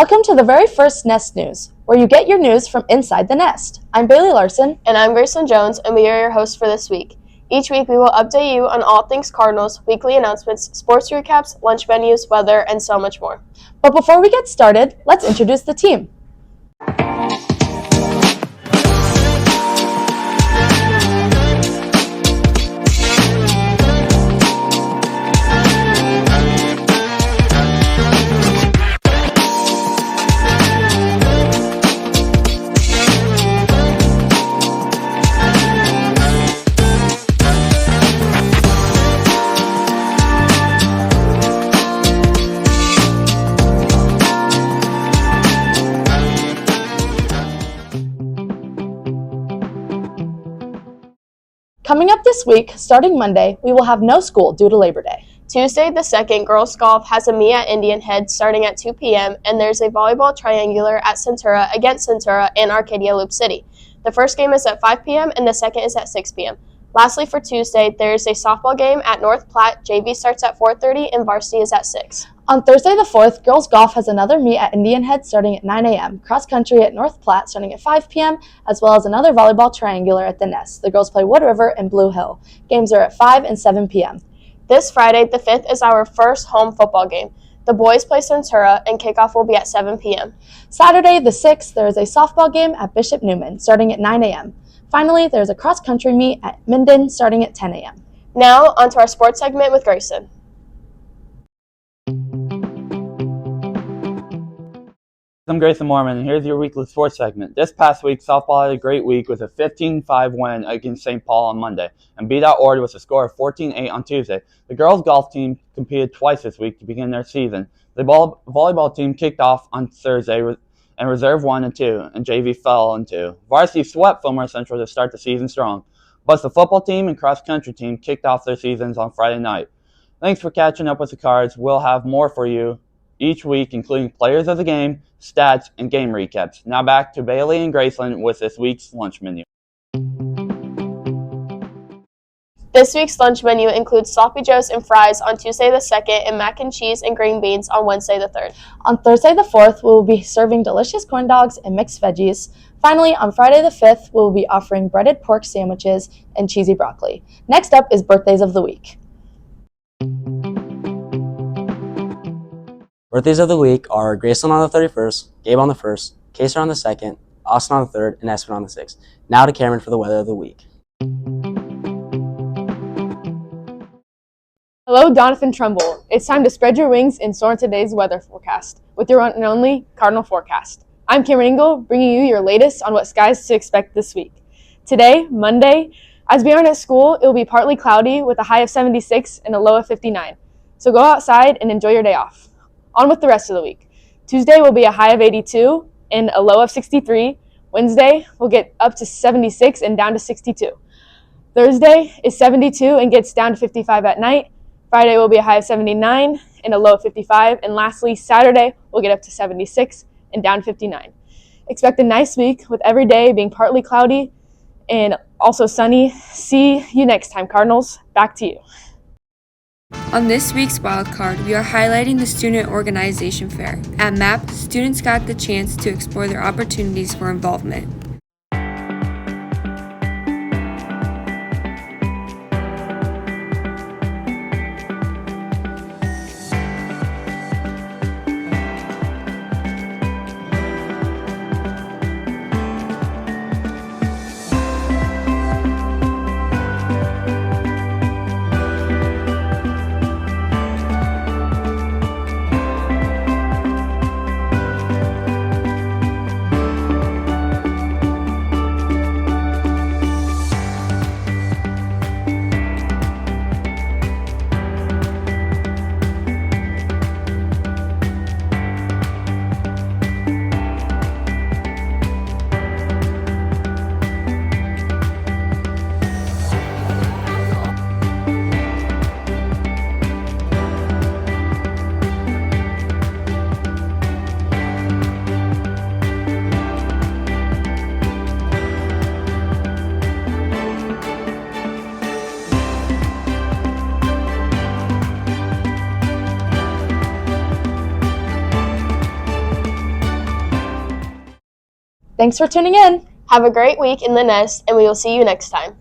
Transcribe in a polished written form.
Welcome to the very first Nest News, where you get your news from inside the nest. I'm Bailey Larson. And I'm Gracelyn Jones, and we are your hosts for this week. Each week we will update you on all things Cardinals, weekly announcements, sports recaps, lunch menus, weather, and so much more. But before we get started, let's introduce the team. Coming up this week, starting Monday, we will have no school due to Labor Day. Tuesday the 2nd, girls golf has a meet at Indian Head starting at 2 p.m., and there's a volleyball triangular at Centura against Centura in Arcadia Loop City. The first game is at 5 p.m., and the second is at 6 p.m. Lastly, for Tuesday, there's a softball game at North Platte. JV starts at 4:30, and varsity is at 6. On Thursday the 4th, girls golf has another meet at Indian Head starting at 9 a.m., cross country at North Platte starting at 5 p.m., as well as another volleyball triangular at the Nest. The girls play Wood River and Blue Hill. Games are at 5 and 7 p.m. This Friday, the 5th, is our first home football game. The boys play Centura, and kickoff will be at 7 p.m. Saturday the 6th, there is a softball game at Bishop Newman starting at 9 a.m. Finally, there is a cross country meet at Minden starting at 10 a.m. Now, onto our sports segment with Grayson. I'm Grayson Mormon, and here's your weekly sports segment. This past week, softball had a great week with a 15-5 win against St. Paul on Monday and beat out Ord with a score of 14-8 on Tuesday. The girls' golf team competed twice this week to begin their season. The volleyball team kicked off on Thursday and reserve 1 and 2, and JV fell in 2. Varsity swept Fillmore Central to start the season strong. Plus, the football team and cross-country team kicked off their seasons on Friday night. Thanks for catching up with the Cards. We'll have more for you each week, including players of the game, stats, and game recaps. Now back to Bailey and Graceland with this week's lunch menu. This week's lunch menu includes sloppy joes and fries on Tuesday the 2nd and mac and cheese and green beans on Wednesday the 3rd. On Thursday the 4th, we will be serving delicious corn dogs and mixed veggies. Finally, on Friday the 5th, we will be offering breaded pork sandwiches and cheesy broccoli. Next up is birthdays of the week. Birthdays of the week are Graceland on the 31st, Gabe on the 1st, Kaser on the 2nd, Austin on the 3rd, and Espen on the 6th. Now to Cameron for the weather of the week. Hello, Doniphan-Trumbull. It's time to spread your wings and soar in today's weather forecast with your one and only Cardinal Forecast. I'm Cameron Engel, bringing you your latest on what skies to expect this week. Today, Monday, as we aren't at school, it will be partly cloudy with a high of 76 and a low of 59. So go outside and enjoy your day off. On with the rest of the week. Tuesday will be a high of 82 and a low of 63. Wednesday will get up to 76 and down to 62. Thursday is 72 and gets down to 55 at night. Friday will be a high of 79 and a low of 55. And lastly, Saturday will get up to 76 and down to 59. Expect a nice week with every day being partly cloudy and also sunny. See you next time, Cardinals. Back to you. On this week's Wildcard, we are highlighting the Student Organization Fair. At MAP, students got the chance to explore their opportunities for involvement. Thanks for tuning in. Have a great week in the nest, and we will see you next time.